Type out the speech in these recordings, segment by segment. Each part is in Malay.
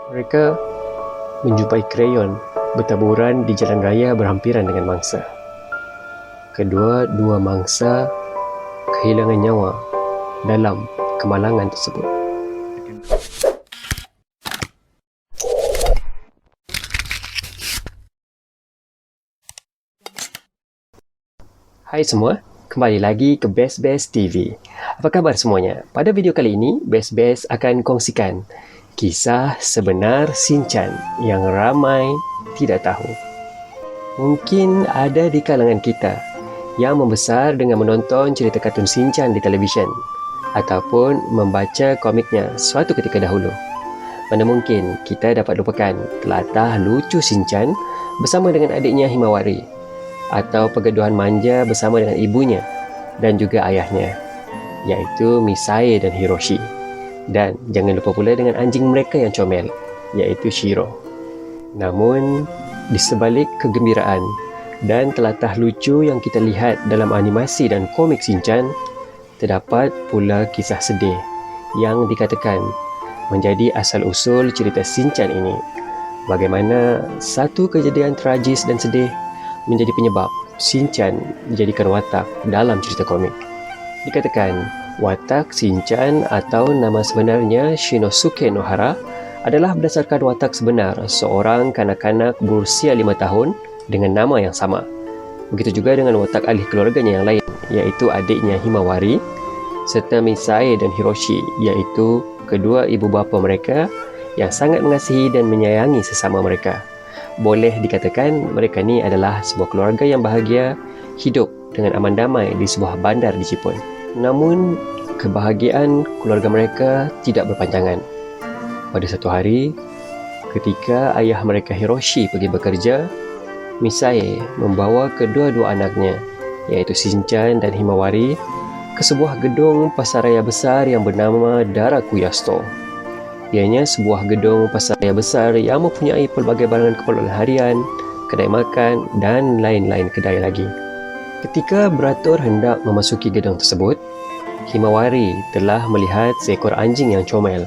Mereka menjumpai krayon bertaburan di jalan raya berhampiran dengan mangsa. Kedua-dua mangsa kehilangan nyawa dalam kemalangan tersebut. Hai semua, kembali lagi ke Best Best TV. Apa khabar semuanya? Pada video kali ini, Best Best akan kongsikan kisah sebenar Shinchan yang ramai tidak tahu. Mungkin ada di kalangan kita yang membesar dengan menonton cerita kartun Shinchan di televisyen ataupun membaca komiknya suatu ketika dahulu. Mana mungkin kita dapat lupakan telatah lucu Shinchan bersama dengan adiknya Himawari, atau pergaduhan manja bersama dengan ibunya dan juga ayahnya, iaitu Misae dan Hiroshi. Dan jangan lupa pula dengan anjing mereka yang comel, iaitu Shiro. Namun, di sebalik kegembiraan dan telatah lucu yang kita lihat dalam animasi dan komik Shinchan, terdapat pula kisah sedih yang dikatakan menjadi asal-usul cerita Shinchan ini. Bagaimana satu kejadian tragis dan sedih menjadi penyebab Shinchan dijadikan watak dalam cerita komik. Dikatakan, watak Shinchan atau nama sebenarnya Shinosuke Nohara adalah berdasarkan watak sebenar seorang kanak-kanak berusia 5 tahun dengan nama yang sama. Begitu juga dengan watak ahli keluarganya yang lain, iaitu adiknya Himawari serta Misae dan Hiroshi, iaitu kedua ibu bapa mereka yang sangat mengasihi dan menyayangi sesama mereka. Boleh dikatakan mereka ni adalah sebuah keluarga yang bahagia, hidup dengan aman damai di sebuah bandar di Jepun. Namun, kebahagiaan keluarga mereka tidak berpanjangan. Pada satu hari, ketika ayah mereka Hiroshi pergi bekerja, Misae membawa kedua-dua anaknya, iaitu Shinchan dan Himawari, ke sebuah gedung pasaraya besar yang bernama Darakuya Store. Ianya sebuah gedung pasaraya besar yang mempunyai pelbagai barangan keperluan harian, kedai makan dan lain-lain kedai lagi. Ketika beratur hendak memasuki gedung tersebut, Himawari telah melihat seekor anjing yang comel.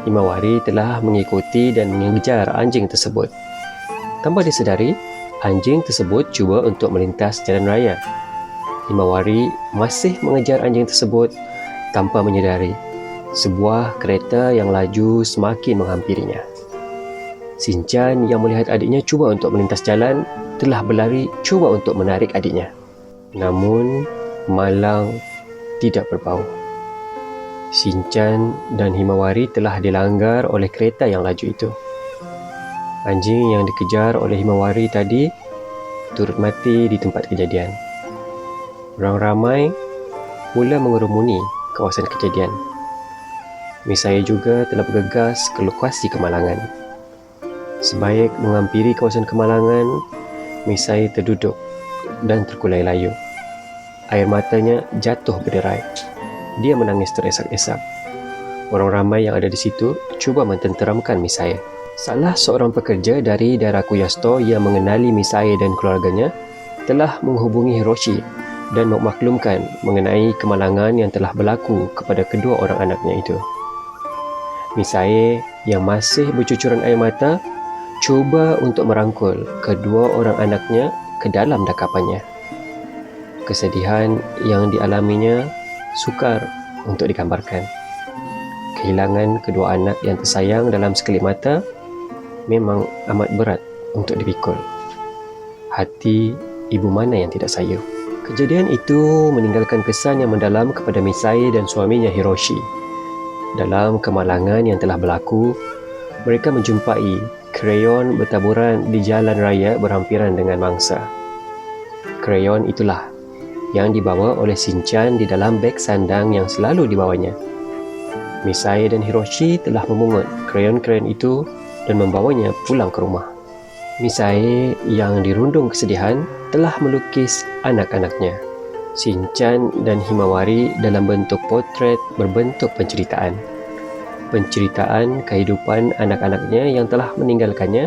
Himawari telah mengikuti dan mengejar anjing tersebut. Tanpa disedari, anjing tersebut cuba untuk melintas jalan raya. Himawari masih mengejar anjing tersebut tanpa menyedari sebuah kereta yang laju semakin menghampirinya. Shinchan yang melihat adiknya cuba untuk melintas jalan telah berlari cuba untuk menarik adiknya. Namun, malang tidak berbau. Shinchan dan Himawari telah dilanggar oleh kereta yang laju itu. Anjing yang dikejar oleh Himawari tadi turut mati di tempat kejadian. Orang ramai mula mengerumuni kawasan kejadian. Misae juga telah bergegas ke lokasi kemalangan. Sebaik menghampiri kawasan kemalangan, Misae terduduk dan terkulai layu. Air matanya jatuh berderai. Dia menangis teresak-esak. Orang ramai yang ada di situ cuba mententeramkan Misae. Salah seorang pekerja dari Darakuya Store yang mengenali Misae dan keluarganya telah menghubungi Hiroshi dan memaklumkan mengenai kemalangan yang telah berlaku kepada kedua orang anaknya itu. Misae yang masih bercucuran air mata cuba untuk merangkul kedua orang anaknya ke dalam dakapannya. Kesedihan yang dialaminya sukar untuk digambarkan. Kehilangan kedua anak yang tersayang dalam sekelip mata memang amat berat untuk dipikul. Hati ibu mana yang tidak sayu? Kejadian itu meninggalkan kesan yang mendalam kepada Misae dan suaminya Hiroshi. Dalam kemalangan yang telah berlaku, mereka menjumpai krayon bertaburan di jalan raya berhampiran dengan mangsa. Krayon itulah yang dibawa oleh Shinchan di dalam beg sandang yang selalu dibawanya. Misae dan Hiroshi telah memungut krayon-krayon itu dan membawanya pulang ke rumah. Misae yang dirundung kesedihan telah melukis anak-anaknya, Shinchan dan Himawari, dalam bentuk potret berbentuk penceritaan. Penceritaan kehidupan anak-anaknya yang telah meninggalkannya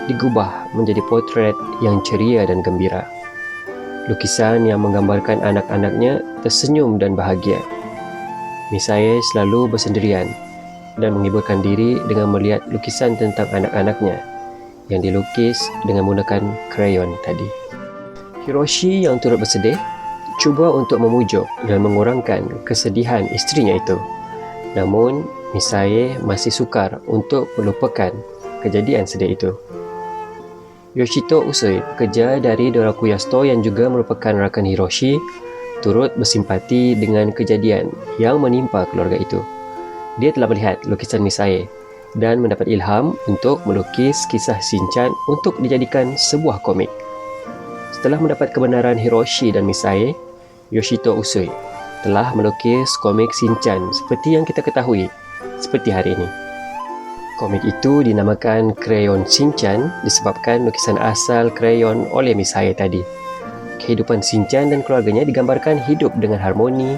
digubah menjadi potret yang ceria dan gembira. Lukisan yang menggambarkan anak-anaknya tersenyum dan bahagia. Misae selalu bersendirian dan menghiburkan diri dengan melihat lukisan tentang anak-anaknya yang dilukis dengan menggunakan krayon tadi. Hiroshi yang turut bersedih cuba untuk memujuk dan mengurangkan kesedihan isterinya itu. Namun, Misae masih sukar untuk melupakan kejadian sedih itu. Yoshito Usui, pekerja dari Dorakuya Store yang juga merupakan rakan Hiroshi, turut bersimpati dengan kejadian yang menimpa keluarga itu. Dia telah melihat lukisan Misae dan mendapat ilham untuk melukis kisah Shinchan untuk dijadikan sebuah komik. Setelah mendapat kebenaran Hiroshi dan Misae, Yoshito Usui telah melukis komik Shinchan seperti yang kita ketahui seperti hari ini. Komik itu dinamakan Krayon Shinchan disebabkan lukisan asal krayon oleh Misae tadi. Kehidupan Shinchan dan keluarganya digambarkan hidup dengan harmoni,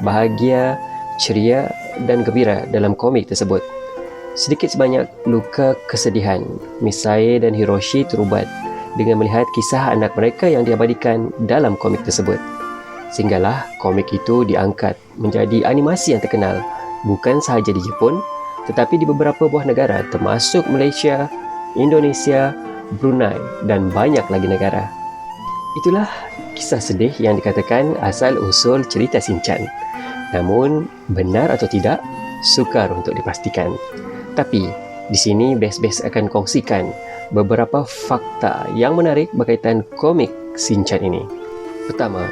bahagia, ceria dan gembira dalam komik tersebut. Sedikit sebanyak luka kesedihan, Misae dan Hiroshi terubat dengan melihat kisah anak mereka yang diabadikan dalam komik tersebut. Sehinggalah komik itu diangkat menjadi animasi yang terkenal bukan sahaja di Jepun tetapi di beberapa buah negara termasuk Malaysia, Indonesia, Brunei dan banyak lagi negara. Itulah kisah sedih yang dikatakan asal-usul cerita Shinchan. Namun, benar atau tidak, sukar untuk dipastikan. Tapi, di sini Best akan kongsikan beberapa fakta yang menarik berkaitan komik Shinchan ini. Pertama,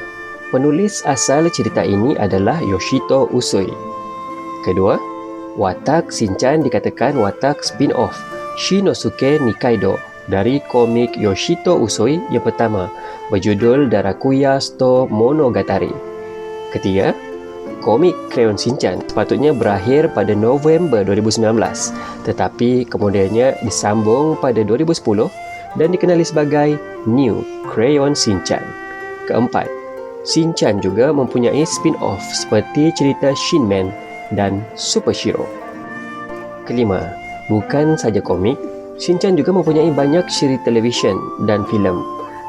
penulis asal cerita ini adalah Yoshito Usui. Kedua, watak Shinchan dikatakan watak spin-off Shinosuke Nikaido dari komik Yoshito Usui yang pertama berjudul Dorakuya Store Monogatari. Ketiga, komik Krayon Shinchan sepatutnya berakhir pada November 2019 tetapi kemudiannya disambung pada 2010 dan dikenali sebagai New Krayon Shinchan. Keempat, Shinchan juga mempunyai spin-off seperti cerita Shinman dan Super Shiro. Kelima, bukan saja komik, Shinchan juga mempunyai banyak siri televisyen dan filem.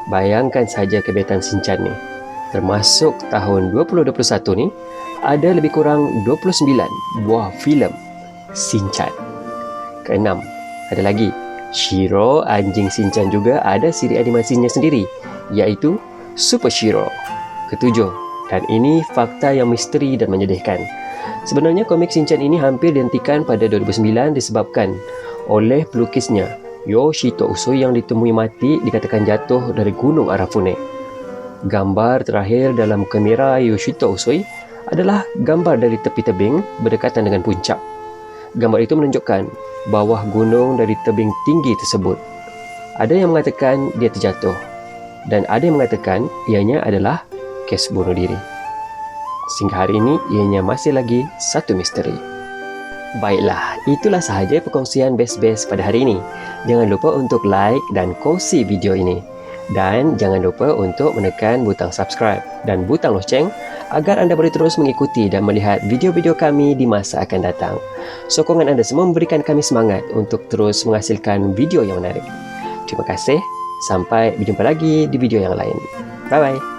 Bayangkan saja kebetulan Shinchan ni. Termasuk tahun 2021 ni, ada lebih kurang 29 buah filem Shinchan. Keenam, ada lagi, Shiro anjing Shinchan juga ada siri animasinya sendiri, iaitu Super Shiro. Ketujuh, dan ini fakta yang misteri dan menyedihkan. Sebenarnya komik Shinchan ini hampir dihentikan pada 2009 disebabkan oleh pelukisnya Yoshito Usui yang ditemui mati dikatakan jatuh dari Gunung Arafune. Gambar terakhir dalam kamera Yoshito Usui adalah gambar dari tepi tebing berdekatan dengan puncak. Gambar itu menunjukkan bawah gunung dari tebing tinggi tersebut. Ada yang mengatakan dia terjatuh dan ada yang mengatakan ianya adalah kes bunuh diri. Sehingga hari ini, ianya masih lagi satu misteri. Baiklah, itulah sahaja perkongsian Best pada hari ini. Jangan lupa untuk like dan kongsi video ini. Dan jangan lupa untuk menekan butang subscribe dan butang loceng agar anda boleh terus mengikuti dan melihat video-video kami di masa akan datang. Sokongan anda semua memberikan kami semangat untuk terus menghasilkan video yang menarik. Terima kasih. Sampai berjumpa lagi di video yang lain. Bye-bye.